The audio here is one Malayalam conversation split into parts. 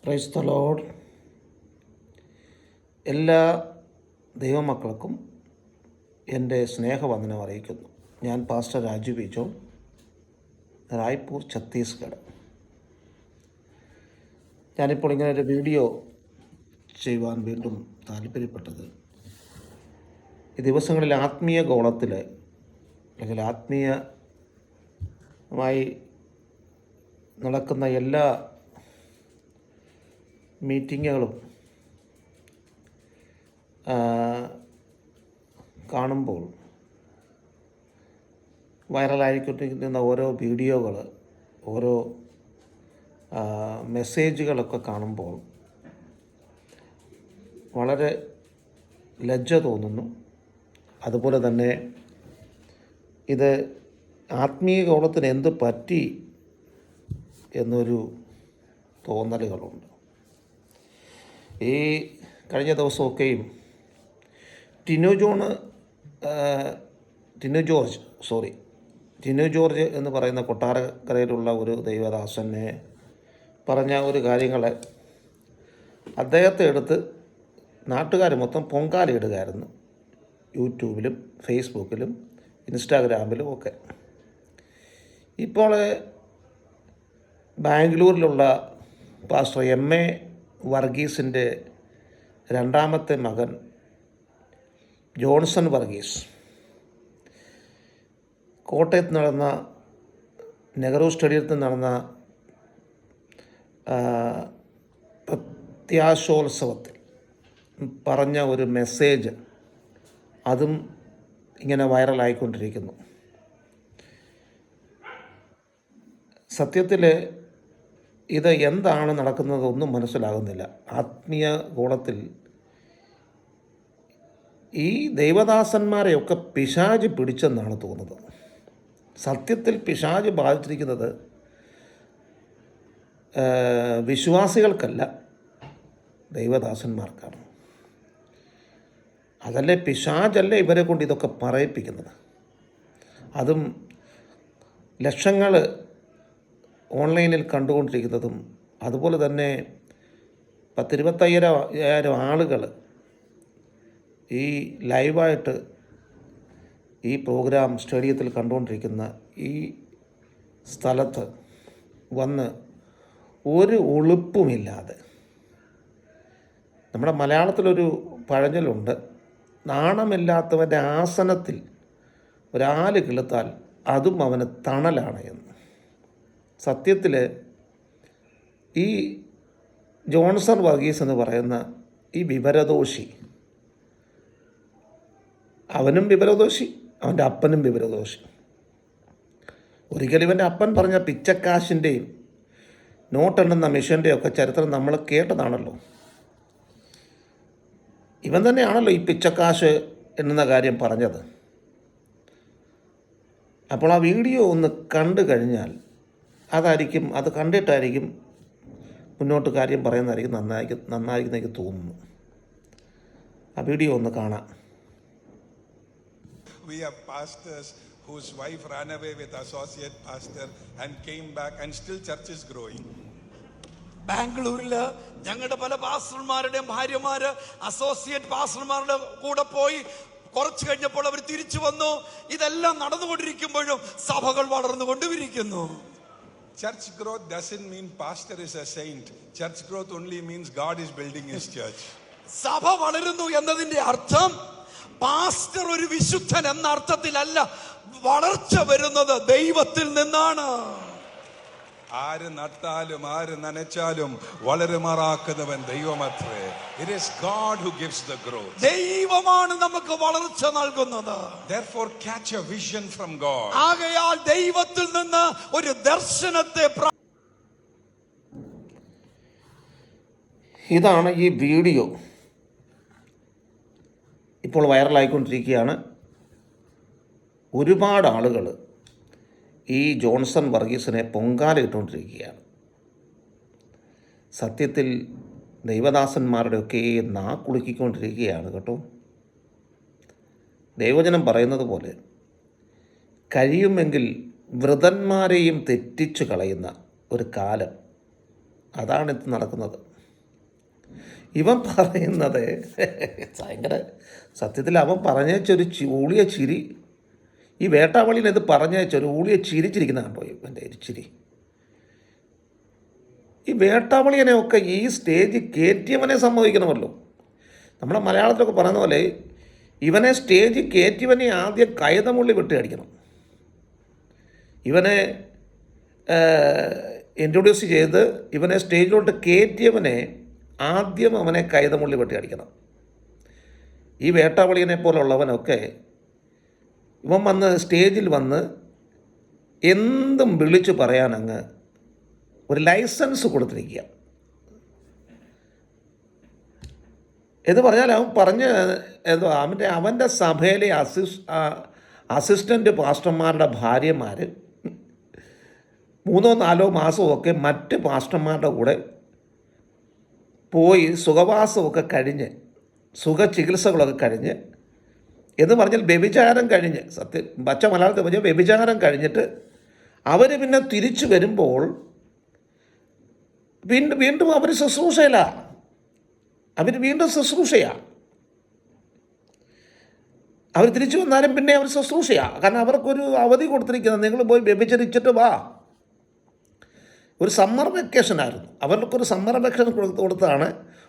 Praise the Lord. എല്ലാ ദൈവമക്കൾക്കും എൻ്റെ സ്നേഹവന്ദനം അറിയിക്കുന്നു. ഞാൻ pastor Raju P John, Raipur, Chhattisgarh. ഞാനിപ്പോൾ ഇങ്ങനെ ഒരു വീഡിയോ ചെയ്യുവാൻ വീണ്ടും താല്പര്യപ്പെട്ടത്, ഈ ദിവസങ്ങളിൽ ആത്മീയ ഗോളത്തിൽ അല്ലെങ്കിൽ ആത്മീയമായി നടക്കുന്ന എല്ലാ മീറ്റിങ്ങുകളും കാണുമ്പോൾ വൈറലായിക്കൊണ്ടിരിക്കുന്ന ഓരോ വീഡിയോകൾ, ഓരോ മെസ്സേജുകളൊക്കെ കാണുമ്പോൾ വളരെ ലജ്ജ തോന്നുന്നു. അതുപോലെ തന്നെ ഇത് ആത്മീയ ഗോളത്തിന് എന്ത് പറ്റി എന്നൊരു തോന്നലുകളുണ്ട്. ഈ കഴിഞ്ഞ ദിവസമൊക്കെയും ടിനു ജോർജ് എന്ന് പറയുന്ന കൊട്ടാരക്കരയിലുള്ള ഒരു ദൈവദാസനെ പറഞ്ഞ ഒരു കാര്യങ്ങൾ അദ്ദേഹത്തെ എടുത്ത് നാട്ടുകാർ മൊത്തം പൊങ്കാലയിടുകയായിരുന്നു. യൂട്യൂബിലും ഫേസ്ബുക്കിലും ഇൻസ്റ്റാഗ്രാമിലും ഒക്കെ. ഇപ്പോൾ ബാംഗ്ലൂരിലുള്ള പാസ്റ്റർ എം.എ. വർഗീസിൻ്റെ രണ്ടാമത്തെ മകൻ ജോൺസൺ വർഗീസ് കോട്ടയത്ത് നടന്ന നെഹ്റു സ്റ്റേഡിയത്തിൽ നടന്ന പ്രത്യാശോത്സവത്തിൽ പറഞ്ഞ ഒരു മെസ്സേജ്, അതും ഇങ്ങനെ വൈറലായിക്കൊണ്ടിരിക്കുന്നു. സത്യത്തിൽ ഇത് എന്താണ് നടക്കുന്നതൊന്നും മനസ്സിലാകുന്നില്ല. ആത്മീയ ഗോളത്തിൽ ഈ ദൈവദാസന്മാരെയൊക്കെ പിശാച് പിടിച്ചെന്നാണ് തോന്നുന്നത്. സത്യത്തിൽ പിശാച് ബാധിച്ചിരിക്കുന്നത് വിശ്വാസികൾക്കല്ല, ദൈവദാസന്മാർക്കാണ്. അതല്ലേ പിശാചല്ലേ ഇവരെ കൊണ്ട് ഇതൊക്കെ പറയിപ്പിക്കുന്നത്. അതും ലക്ഷങ്ങൾ ഓൺലൈനിൽ കണ്ടുകൊണ്ടിരിക്കുന്നതും, അതുപോലെ തന്നെ 10-25,000 ആളുകൾ ഈ ലൈവായിട്ട് ഈ പ്രോഗ്രാം സ്റ്റേഡിയത്തിൽ കണ്ടുകൊണ്ടിരിക്കുന്ന ഈ സ്ഥലത്ത് വന്ന് ഒരു ഒളിപ്പുമില്ലാതെ, നമ്മുടെ മലയാളത്തിലൊരു പഴഞ്ചൊല്ലുണ്ട്, നാണമില്ലാത്തവൻ്റെ ആസനത്തിൽ ഒരാല് കിളുത്താൽ അതും അവന് തണലാണ് എന്ന്. സത്യത്തിൽ ഈ ജോൺസൺ വർഗീസ് എന്ന് പറയുന്ന ഈ വിവരദോഷി, അവനും വിവരദോഷി, അവൻ്റെ അപ്പനും വിവരദോഷി. ഒരിക്കലും ഇവൻ്റെ അപ്പൻ പറഞ്ഞ പിച്ചക്കാശിൻ്റെയും നോട്ടെണ്ണുന്ന മിഷൻ്റെയും ഒക്കെ ചരിത്രം നമ്മൾ കേട്ടതാണല്ലോ. ഇവൻ തന്നെയാണല്ലോ ഈ പിച്ചക്കാശ് എണ്ണുന്ന കാര്യം പറഞ്ഞത്. അപ്പോൾ ആ വീഡിയോ ഒന്ന് കണ്ടു കഴിഞ്ഞാൽ അത് കണ്ടിട്ടായിരിക്കും മുന്നോട്ട് കാര്യം പറയുന്നതായിരിക്കും നന്നായിരിക്കും എനിക്ക് തോന്നുന്നു. ആ വീഡിയോ ഒന്ന് കാണാം. We have pastors whose wife ran away with associate pastor and came back, and still church is growing. ബാംഗ്ലൂരില് ഞങ്ങളുടെ പല പാസ്റ്റർമാരുടെയും ഭാര്യമാര് അസോസിയേറ്റ് പാസ്റ്റർമാരുടെ കൂടെ പോയി കുറച്ചു കഴിഞ്ഞപ്പോൾ അവർ തിരിച്ചു വന്നു. ഇതെല്ലാം നടന്നുകൊണ്ടിരിക്കുമ്പോഴും സഭകൾ വളർന്നുകൊണ്ടിരിക്കുന്നു. Church growth doesn't mean pastor is a saint. Church growth only means God is building his church. സഭ വളരുന്നു എന്നതിന്റെ അർത്ഥം പാസ്റ്റർ ഒരു വിശുദ്ധൻ എന്ന അർത്ഥത്തിലല്ല. വളർച്ച വരുന്നത് ദൈവത്തിൽ നിന്നാണ്. ആര് നട്ടാലും ആര് നനച്ചാലും വളരുമാറാക്കുന്നവൻ ദൈവമത്രേ. It is God who gives the growth. ദൈവമാണ് നമുക്ക് വളർച്ച നൽകുന്നത്. Therefore catch a vision from God. ആകയാൽ ദൈവത്തിൽ നിന്ന് ഒരു ദർശനത്തെ. ഇതാണ് ഈ വീഡിയോ ഇപ്പോൾ വൈറലായിക്കൊണ്ടിരിക്കുകയാണ്. ഒരുപാട് ആളുകൾ ഈ ജോൺസൺ വർഗീസിനെ പൊങ്കാലയിട്ടുകൊണ്ടിരിക്കുകയാണ്. സത്യത്തിൽ ദൈവദാസന്മാരുടെയൊക്കെ നാക്കുളുക്കിക്കൊണ്ടിരിക്കുകയാണ് കേട്ടോ. ദൈവജനം പറയുന്നത് പോലെ കഴിയുമെങ്കിൽ വൃതന്മാരെയും തെറ്റിച്ചു കളയുന്ന ഒരു കാലം അതാണ് ഇത് നടക്കുന്നത്. ഇവൻ പറയുന്നത് ഭയങ്കര സത്യത്തിൽ അവൻ പറഞ്ഞൊരു ഊളിയ ചിരി, ഈ വേട്ടാവളിയിൽ ഇത് പറഞ്ഞൊരു ഊളിയ ചിരിച്ചിരിക്കുന്ന കണ്ടോ ഇവൻ്റെ ഒരു ചിരി. ഈ വേട്ടാവളിയനെയൊക്കെ ഈ സ്റ്റേജിൽ കയറ്റിയവനെ സമ്മതിക്കണമല്ലോ. നമ്മുടെ മലയാളത്തിലൊക്കെ പറയുന്ന പോലെ ഇവനെ സ്റ്റേജിൽ കയറ്റിയവനെ ആദ്യം കൈതമുള്ളി വിട്ട് അടിക്കണം. ഇവനെ ഇൻട്രൊഡ്യൂസ് ചെയ്ത് ഇവനെ സ്റ്റേജിലോട്ട് കയറ്റിയവനെ ആദ്യം അവനെ കൈതമുള്ളി വെട്ടി അടിക്കണം. ഈ വേട്ടാവളിയനെ പോലുള്ളവനൊക്കെ ഇവൻ വന്ന് സ്റ്റേജിൽ വന്ന് എന്തും വിളിച്ചു പറയാൻ അങ്ങ് ഒരു ലൈസൻസ് കൊടുത്തിരിക്കുക. എന്ന് പറഞ്ഞാൽ അവൻ പറഞ്ഞ് എന്തോ അവൻ്റെ സഭയിലെ അസിസ്റ്റൻ്റ് പാസ്റ്റർമാരുടെ ഭാര്യമാർ 3-4 മാസമൊക്കെ മറ്റ് പാസ്റ്റർമാരുടെ കൂടെ പോയി സുഖവാസമൊക്കെ കഴിഞ്ഞ് സുഖചികിത്സകളൊക്കെ കഴിഞ്ഞ്, എന്ന് പറഞ്ഞാൽ വ്യഭിചാരം കഴിഞ്ഞ്, പച്ച മലയാളത്തിൽ പറഞ്ഞാൽ വ്യഭിചാരം കഴിഞ്ഞിട്ട് അവർ പിന്നെ തിരിച്ചു വരുമ്പോൾ വീണ്ടും അവർ ശുശ്രൂഷയിലാണ്. അവർ വീണ്ടും ശുശ്രൂഷയാണ്. അവർ തിരിച്ചു വന്നാലും പിന്നെ അവർ ശുശ്രൂഷയാണ്. കാരണം അവർക്കൊരു അവധി കൊടുത്തിരിക്കുന്നത്, നിങ്ങൾ പോയി വ്യഭിചരിച്ചിട്ട് വാ. ഒരു സമ്മർ വെക്കേഷനായിരുന്നു. അവർക്കൊരു സമ്മർ വെക്കേഷൻ കൊടുത്താണ്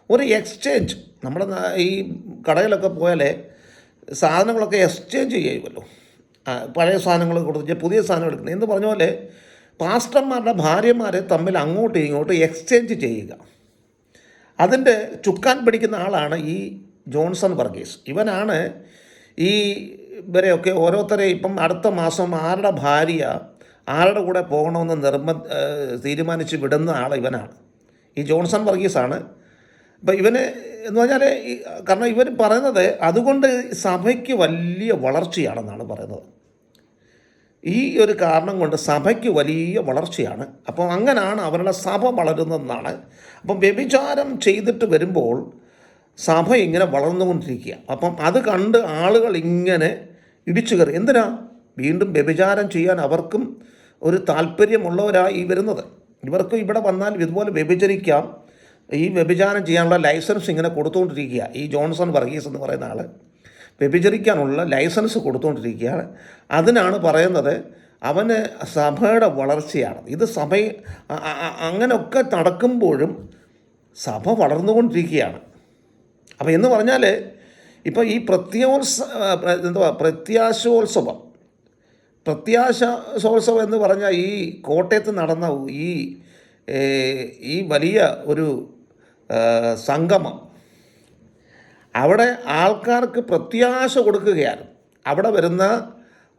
ഒരു എക്സ്ചേഞ്ച്. നമ്മുടെ ഈ കടയിലൊക്കെ പോയാൽ സാധനങ്ങളൊക്കെ എക്സ്ചേഞ്ച് ചെയ്യുമല്ലോ, പഴയ സാധനങ്ങൾ കൊടുത്ത് പുതിയ സാധനം എടുക്കുന്നത് എന്ന് പറഞ്ഞ പോലെ പാസ്റ്റർമാരുടെ ഭാര്യമാരെ തമ്മിൽ അങ്ങോട്ടും ഇങ്ങോട്ടും എക്സ്ചേഞ്ച് ചെയ്യുക. അതിൻ്റെ ചുക്കാൻ പിടിക്കുന്ന ആളാണ് ഈ ജോൺസൺ വർഗീസ്. ഇവനാണ് ഈ ഇവരെയൊക്കെ ഓരോരുത്തരെ ഇപ്പം അടുത്ത മാസം ആരുടെ ഭാര്യ ആരുടെ കൂടെ പോകണമെന്ന് തീരുമാനിച്ച് വിടുന്ന ആൾ ഇവനാണ്, ഈ ജോൺസൺ വർഗീസാണ്. അപ്പം ഇവന് എന്ന് പറഞ്ഞാൽ കാരണം ഇവർ പറയുന്നത് അതുകൊണ്ട് സഭയ്ക്ക് വലിയ വളർച്ചയാണെന്നാണ് പറയുന്നത്. ഈ ഒരു കാരണം കൊണ്ട് സഭയ്ക്ക് വലിയ വളർച്ചയാണ്. അപ്പം അങ്ങനെയാണ് അവരുടെ സഭ വളരുന്നതെന്നാണ്. അപ്പം വ്യഭിചാരം ചെയ്തിട്ട് വരുമ്പോൾ സഭ ഇങ്ങനെ വളർന്നുകൊണ്ടിരിക്കുക. അപ്പം അത് കണ്ട് ആളുകൾ ഇങ്ങനെ ഇടിച്ചു കയറി. എന്തിനാ? വീണ്ടും വ്യഭിചാരം ചെയ്യാൻ അവർക്കും ഒരു താല്പര്യമുള്ളവരായി വരുന്നത്. ഇവർക്ക് ഇവിടെ വന്നാൽ ഇതുപോലെ വ്യഭിചരിക്കാം, ഈ വ്യഭിചാരം ചെയ്യാനുള്ള ലൈസൻസ് ഇങ്ങനെ കൊടുത്തുകൊണ്ടിരിക്കുക. ഈ ജോൺസൺ വർഗീസ് എന്ന് പറയുന്ന ആൾ വ്യഭിചരിക്കാനുള്ള ലൈസൻസ് കൊടുത്തുകൊണ്ടിരിക്കുകയാണ്. അതിനാണ് പറയുന്നത് അവന് സഭയുടെ വളർച്ചയാണ്. ഇത് അങ്ങനെയൊക്കെ നടക്കുമ്പോഴും സഭ വളർന്നുകൊണ്ടിരിക്കുകയാണ്. അപ്പോൾ എന്ന് പറഞ്ഞാൽ ഇപ്പോൾ ഈ പ്രത്യാശോത്സവം എന്ന് പറഞ്ഞാൽ ഈ കോട്ടയത്ത് നടന്ന ഈ വലിയ ഒരു സംഗമം, അവിടെ ആൾക്കാർക്ക് പ്രത്യാശ കൊടുക്കുകയാണ്. അവിടെ വരുന്ന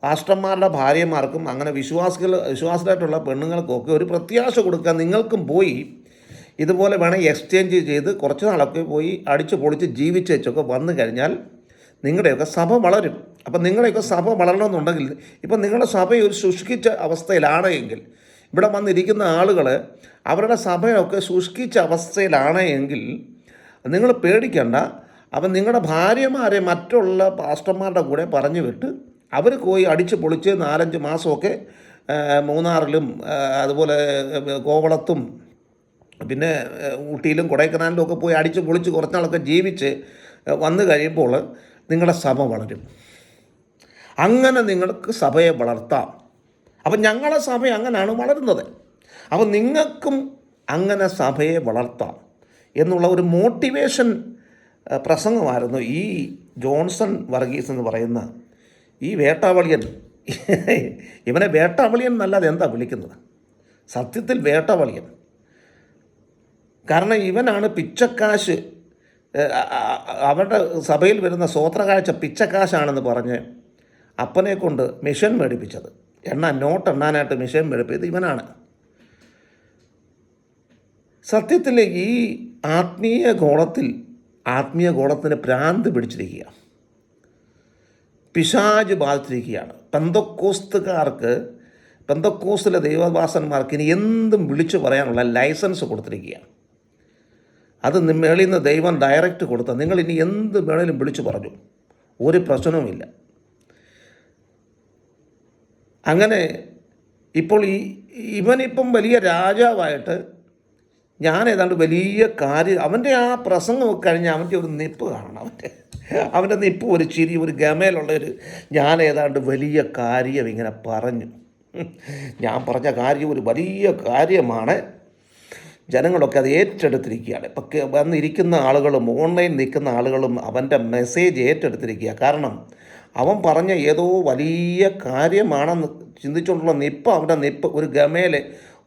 പാസ്റ്റർമാരുടെ ഭാര്യമാർക്കും അങ്ങനെ വിശ്വാസികളായിട്ടുള്ള പെണ്ണുങ്ങൾക്കൊക്കെ ഒരു പ്രത്യാശ കൊടുക്കുക. നിങ്ങൾക്കും പോയി ഇതുപോലെ വേണം എക്സ്ചേഞ്ച് ചെയ്ത് കുറച്ച് നാളൊക്കെ പോയി അടിച്ചു പൊളിച്ച് ജീവിച്ചൊക്കെ വന്നു കഴിഞ്ഞാൽ നിങ്ങളുടെയൊക്കെ സഭ വളരും. അപ്പം നിങ്ങളുടെയൊക്കെ സഭ വളരണമെന്നുണ്ടെങ്കിൽ ഇപ്പം നിങ്ങളുടെ സഭ ഒരു ശുഷ്കിച്ച അവസ്ഥയിലാണ് എങ്കിൽ, ഇവിടെ വന്നിരിക്കുന്ന ആളുകൾ അവരുടെ സഭയൊക്കെ ശുഷ്കിച്ച അവസ്ഥയിലാണ് എങ്കിൽ നിങ്ങൾ പേടിക്കണ്ട. അപ്പം നിങ്ങളുടെ ഭാര്യമാരെ മറ്റുള്ള പാസ്റ്റർമാരുടെ കൂടെ പറഞ്ഞു വിട്ട് അവർ പോയി അടിച്ച് പൊളിച്ച് 4-5 മാസമൊക്കെ മൂന്നാറിലും അതുപോലെ കോവളത്തും പിന്നെ ഊട്ടിയിലും കൊടൈക്കനാലിലും ഒക്കെ പോയി അടിച്ച് പൊളിച്ച് കുറച്ച് നാളൊക്കെ ജീവിച്ച് വന്നു കഴിയുമ്പോൾ നിങ്ങളുടെ സഭ വളരും. അങ്ങനെ നിങ്ങൾക്ക് സഭയെ വളർത്താം. അപ്പം ഞങ്ങളുടെ സഭ അങ്ങനെയാണ് വളരുന്നത്. അപ്പം നിങ്ങൾക്കും അങ്ങനെ സഭയെ വളർത്താം എന്നുള്ള ഒരു മോട്ടിവേഷൻ പ്രസംഗമായിരുന്നു ഈ ജോൺസൺ വർഗീസ് എന്ന് പറയുന്ന ഈ വേട്ടാവളിയൻ. ഇവനെ വേട്ടാവളിയൻ എന്നല്ലാതെ എന്താ വിളിക്കുന്നത്? സത്യത്തിൽ വേട്ടാവളിയൻ. കാരണം ഇവനാണ് പിച്ചക്കാശ്, അവരുടെ സഭയിൽ വരുന്ന സ്വോത്രകാഴ്ച പിച്ചക്കാശാണെന്ന് പറഞ്ഞ് അപ്പനെ കൊണ്ട് മിഷൻ മേടിപ്പിച്ചത്. നോട്ട് എണ്ണാനായിട്ട് മിഷൻ മേടിപ്പിച്ചത് ഇവനാണ്. സത്യത്തിൽ ഈ ആത്മീയ ഗോളത്തിന് ഭ്രാന്ത് പിടിച്ചിരിക്കുക, പിശാച് ബാധിച്ചിരിക്കുകയാണ്. പെന്തക്കോസ്തിലെ ദൈവദാസന്മാർക്ക് ഇനി എന്തും വിളിച്ചു പറയാനുള്ള ലൈസൻസ് കൊടുത്തിരിക്കുകയാണ്. അത് മേളിൽ നിന്ന് ദൈവം ഡയറക്റ്റ് കൊടുത്ത നിങ്ങൾ ഇനി എന്ത് വേണേലും വിളിച്ചു പറഞ്ഞു, ഒരു പ്രശ്നവുമില്ല. അങ്ങനെ ഇപ്പോൾ ഇവനിപ്പം വലിയ രാജാവായിട്ട് ഞാൻ ഏതാണ്ട് വലിയ കാര്യം, അവൻ്റെ ആ പ്രസംഗം കഴിഞ്ഞ് അവൻ്റെ ഒരു നിപ്പ് കാണണം, അവൻ്റെ നിപ്പ്, ഒരു ചിരി, ഒരു ഗമയിലുള്ളൊരു, ഞാൻ ഏതാണ്ട് വലിയ കാര്യം ഇങ്ങനെ പറഞ്ഞു. ഞാൻ പറഞ്ഞ കാര്യം ഒരു വലിയ കാര്യമാണ്. ജനങ്ങളൊക്കെ അത് ഏറ്റെടുത്തിരിക്കുകയാണ്. ഇപ്പം വന്നിരിക്കുന്ന ആളുകളും ഓൺലൈൻ നിൽക്കുന്ന ആളുകളും അവൻ്റെ മെസ്സേജ് ഏറ്റെടുത്തിരിക്കുക. കാരണം അവൻ പറഞ്ഞ ഏതോ വലിയ കാര്യമാണെന്ന് ചിന്തിച്ചുകൊണ്ടുള്ള നിപ്പ്, അവൻ്റെ നിപ്പ്, ഒരു ഗമയിൽ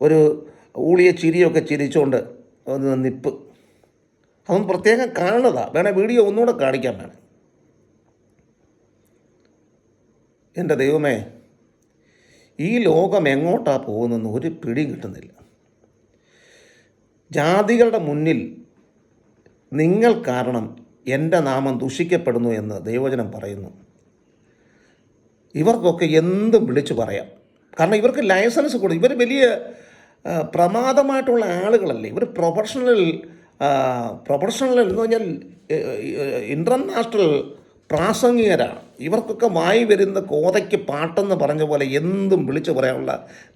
ഒരു ഊളിയ ചിരിയൊക്കെ ചിരിച്ചുകൊണ്ട് നിപ്പ്, അതൊന്ന് പ്രത്യേകം കാണുന്നതാണ്. വേണേൽ വീഡിയോ ഒന്നുകൂടെ കാണിക്കാൻ വേണം. എൻ്റെ ദൈവമേ, ഈ ലോകം എങ്ങോട്ടാണ് പോകുന്നതെന്ന് ഒരു പിടിയും കിട്ടുന്നില്ല. ജാതികളുടെ മുന്നിൽ നിങ്ങൾ കാരണം എൻ്റെ നാമം ദുഷിക്കപ്പെടുന്നു എന്ന് ദൈവവചനം പറയുന്നു. ഇവർക്കൊക്കെ എന്തും വിളിച്ചു പറയാം. കാരണം ഇവർക്ക് ലൈസൻസ് കൊടുക്കും. ഇവർ വലിയ പ്രമാദമായിട്ടുള്ള ആളുകളല്ലേ. ഇവർ പ്രൊഫഷണൽ എന്ന് പറഞ്ഞാൽ ഇൻ്റർനാഷണൽ പ്രാസംഗികരാണ്. ഇവർക്കൊക്കെ വായി വരുന്ന കോതയ്ക്ക് പാട്ടെന്ന് പറഞ്ഞ പോലെ എന്തും വിളിച്ചു പറയാനുള്ള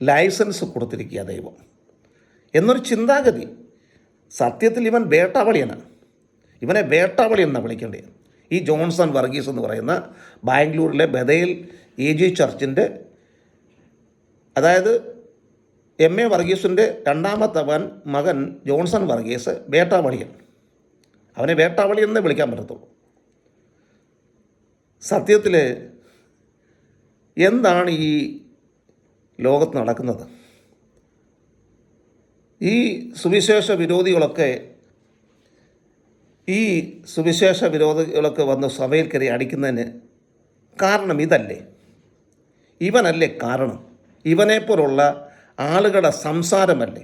ലൈസൻസ് കൊടുത്തിരിക്കുക ദൈവം എന്നൊരു ചിന്താഗതി. സത്യത്തിൽ ഇവൻ വേട്ടാവളിയനാണ്. ഇവനെ വേട്ടാവളി എന്നാണ് വിളിക്കേണ്ടത്. ഈ ജോൺസൺ വർഗീസ് എന്ന് പറയുന്ന ബാംഗ്ലൂരിലെ ബഥേൽ AG ചർച്ചിൻ്റെ, അതായത് MA വർഗീസിൻ്റെ രണ്ടാമത്തെ മകൻ ജോൺസൺ വർഗീസ് വേട്ടാവളിയൻ. അവനെ വേട്ടാവളി എന്നേ വിളിക്കാൻ പറ്റത്തുള്ളൂ. സത്യത്തിൽ എന്താണ് ഈ ലോകത്ത് നടക്കുന്നത്? ഈ സുവിശേഷ വിരോധികളൊക്കെ വന്ന് സഭയിൽ കയറി അടിക്കുന്നതിന് കാരണം ഇതല്ലേ? ഇവനല്ലേ കാരണം? ഇവനെപ്പോലുള്ള ആളുകളുടെ സംസാരമല്ലേ?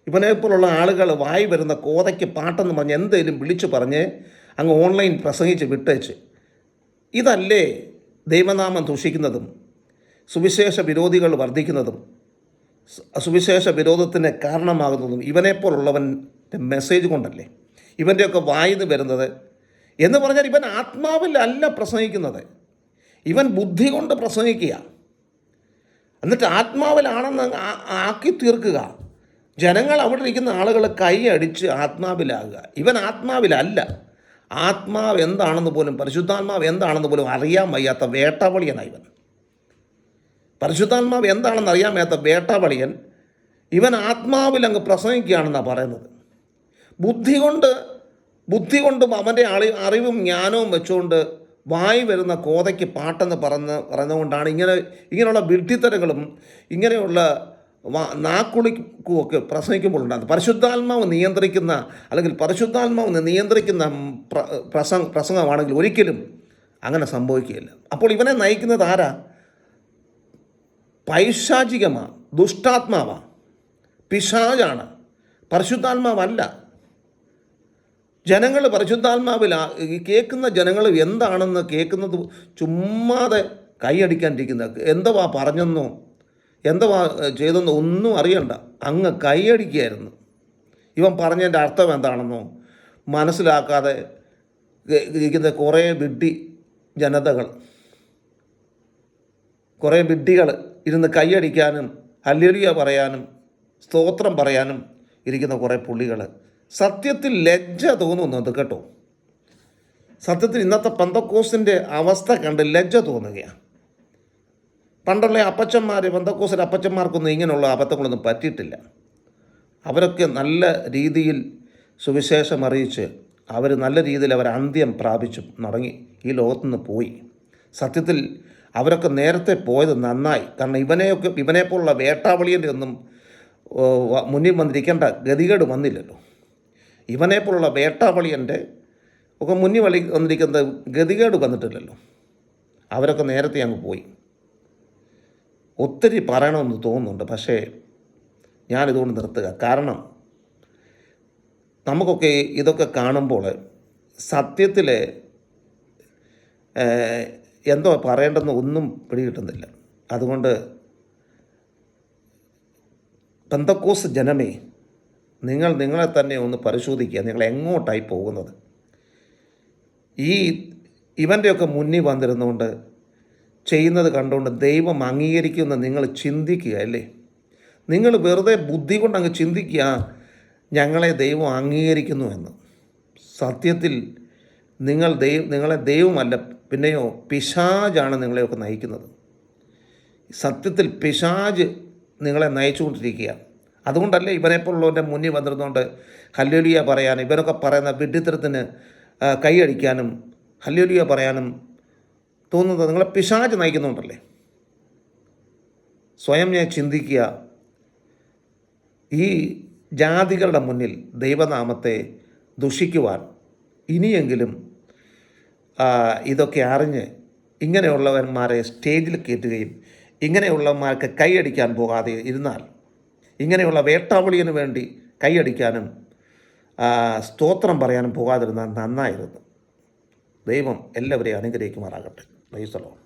ഇവനെപ്പോലുള്ള ആളുകൾ വായി വരുന്ന കോതയ്ക്ക് പാട്ടെന്ന് പറഞ്ഞ് എന്തെങ്കിലും വിളിച്ചു പറഞ്ഞ് അങ്ങ് ഓൺലൈൻ പ്രസംഗിച്ച് വിട്ടേച്ച്, ഇതല്ലേ ദൈവനാമം ദൂഷിക്കുന്നതും സുവിശേഷ വിരോധികൾ വർദ്ധിക്കുന്നതും സുവിശേഷ വിരോധത്തിന് കാരണമാകുന്നതും ഇവനെപ്പോലുള്ളവൻ്റെ മെസ്സേജ് കൊണ്ടല്ലേ? ഇവൻ്റെയൊക്കെ വായിന്ന് വരുന്നത് എന്ന് പറഞ്ഞാൽ ഇവൻ ആത്മാവിലല്ല പ്രസംഗിക്കുന്നത്, ഇവൻ ബുദ്ധി കൊണ്ട് പ്രസംഗിക്കുക. എന്നിട്ട് ആത്മാവിലാണെന്ന് ആക്കി തീർക്കുക. ജനങ്ങൾ അവിടെ ഇരിക്കുന്ന ആളുകൾ കൈയടിച്ച് ആത്മാവിലാകുക. ഇവൻ ആത്മാവിലല്ല. ആത്മാവ് എന്താണെന്ന് പോലും, പരിശുദ്ധാത്മാവ് എന്താണെന്ന് പോലും അറിയാൻ വയ്യാത്ത വേട്ടാവളിയനാണ് ഇവൻ. പരിശുദ്ധാത്മാവ് എന്താണെന്ന് അറിയാൻ വയ്യാത്ത വേട്ടാവളിയൻ ഇവൻ ആത്മാവിൽ അങ്ങ് പ്രസംഗിക്കുകയാണെന്നാണ് പറയുന്നത്. ബുദ്ധി കൊണ്ടും അവൻ്റെ അറിവും ജ്ഞാനവും വെച്ചുകൊണ്ട് വായി വരുന്ന കോതയ്ക്ക് പാട്ടെന്ന് പറഞ്ഞുകൊണ്ടാണ് ഇങ്ങനെയുള്ള വിഡ്ഢിത്തരങ്ങളും ഇങ്ങനെയുള്ള നാക്കുളിക്കുമൊക്കെ പ്രസംഗിക്കുമ്പോൾ ഉണ്ടാകുന്നത്. പരിശുദ്ധാത്മാവ് നിയന്ത്രിക്കുന്ന പ്രസംഗമാണെങ്കിൽ ഒരിക്കലും അങ്ങനെ സംഭവിക്കുകയില്ല. അപ്പോൾ ഇവനെ നയിക്കുന്നത് ആരാ? പൈശാചികമാണ്, ദുഷ്ടാത്മാവാണ്, പിശാചാണ്, പരിശുദ്ധാത്മാവല്ല. ജനങ്ങൾ പരിശുദ്ധാത്മാവിൽ കേൾക്കുന്ന ജനങ്ങൾ എന്താണെന്ന് കേൾക്കുന്നത് ചുമ്മാതെ കൈയടിക്കാണ്ടിരിക്കുന്നത്. എന്തുവാ പറഞ്ഞെന്നോ എന്തുവാ ചെയ്തെന്നോ ഒന്നും അറിയണ്ട, അങ്ങ് കൈയടിക്കുകയായിരുന്നു. ഇവൻ പറഞ്ഞതിൻ്റെ അർത്ഥം എന്താണെന്നോ മനസ്സിലാക്കാതെ ഇരിക്കുന്ന കുറേ വിഡ്ഢികൾ ഇരുന്ന് കൈയടിക്കാനും ഹല്ലേലൂയ പറയാനും സ്തോത്രം പറയാനും ഇരിക്കുന്ന കുറേ പുള്ളികൾ. സത്യത്തിൽ ലജ്ജ തോന്നുന്നത് കേട്ടോ. സത്യത്തിൽ ഇന്നത്തെ പെന്തക്കോസ്തിൻ്റെ അവസ്ഥ കണ്ട് ലജ്ജ തോന്നുകയാണ്. പണ്ടുള്ള പെന്തക്കോസ്തിൻ്റെ അപ്പച്ചന്മാർക്കൊന്നും ഇങ്ങനെയുള്ള അബദ്ധങ്ങളൊന്നും പറ്റിയിട്ടില്ല. അവരൊക്കെ നല്ല രീതിയിൽ സുവിശേഷം അറിയിച്ച് അവർ നല്ല രീതിയിൽ അന്ത്യം പ്രാപിച്ചു മടങ്ങി ഈ ലോകത്തുനിന്ന് പോയി. സത്യത്തിൽ അവരൊക്കെ നേരത്തെ പോയത് നന്നായി. കാരണം ഇവനെപ്പോലുള്ള വേട്ടാവളിയൻ്റെ ഒന്നും മുന്നിൽ വന്നിരിക്കേണ്ട ഗതികേട് വന്നില്ലല്ലോ. ഇവനെപ്പോലുള്ള വേട്ടാവളിയൻ്റെ ഒക്കെ മുന്നിൽ വന്നിരിക്കുന്ന ഗതികേട് വന്നിട്ടില്ലല്ലോ. അവരൊക്കെ നേരത്തെ അങ്ങ് പോയി. ഒത്തിരി പറയണമെന്ന് തോന്നുന്നുണ്ട്, പക്ഷേ ഞാനിതുകൊണ്ട് നിർത്തുക. കാരണം നമുക്കൊക്കെ ഇതൊക്കെ കാണുമ്പോൾ സത്യത്തിൽ എന്തോ പറയേണ്ടെന്ന് ഒന്നും പിടികിട്ടുന്നില്ല. അതുകൊണ്ട് പെന്തക്കോസ്ത് ജനമേ, നിങ്ങളെ തന്നെ ഒന്ന് പരിശോധിക്കുക. നിങ്ങൾ എങ്ങോട്ടായി പോകുന്നത്? ഇവൻ്റെയൊക്കെ മുന്നിൽ വന്നിരുന്നുകൊണ്ട് ചെയ്യുന്നത് കണ്ടുകൊണ്ട് ദൈവം അംഗീകരിക്കുമെന്ന് നിങ്ങൾ ചിന്തിക്കുക അല്ലേ? നിങ്ങൾ വെറുതെ ബുദ്ധി കൊണ്ട് അങ്ങ് ചിന്തിക്കുക, ഞങ്ങളെ ദൈവം അംഗീകരിക്കുന്നു എന്ന്. സത്യത്തിൽ നിങ്ങളെ ദൈവമല്ല, പിന്നെയോ പിശാചാണ് നിങ്ങളെയൊക്കെ നയിക്കുന്നത്. സത്യത്തിൽ പിശാച് നിങ്ങളെ നയിച്ചുകൊണ്ടിരിക്കുക. അതുകൊണ്ടല്ലേ ഇവനെപ്പോലുള്ളവൻ്റെ മുന്നിൽ വന്നിരുന്നുകൊണ്ട് ഹല്ലേലൂയ പറയാനും ഇവരൊക്കെ പറയുന്ന വിഡ്ഢിത്തരത്തിന് കൈയടിക്കാനും ഹല്ലേലൂയ പറയാനും തോന്നുന്നത് നിങ്ങളെ പിശാച് നയിക്കുന്നുണ്ടല്ലേ. സ്വയം ഞാൻ ചിന്തിക്കുക. ഈ ജാതികളുടെ മുന്നിൽ ദൈവനാമത്തെ ദുഷിക്കുവാൻ ഇനിയെങ്കിലും ഇതൊക്കെ അറിഞ്ഞ് ഇങ്ങനെയുള്ളവന്മാരെ സ്റ്റേജിൽ കയറ്റുകയും ഇങ്ങനെയുള്ളവന്മാർക്ക് കൈയടിക്കാൻ പോകാതെ ഇരുന്നാൽ, ഇങ്ങനെയുള്ള വേട്ടാവളിയന് വേണ്ടി കൈയടിക്കാനും സ്തോത്രം പറയാനും പോകാതിരുന്നാൽ നന്നായിരുന്നു. ദൈവം എല്ലാവരെയും അനുഗ്രഹിക്കുമാറാകട്ടെ. Praise the Lord.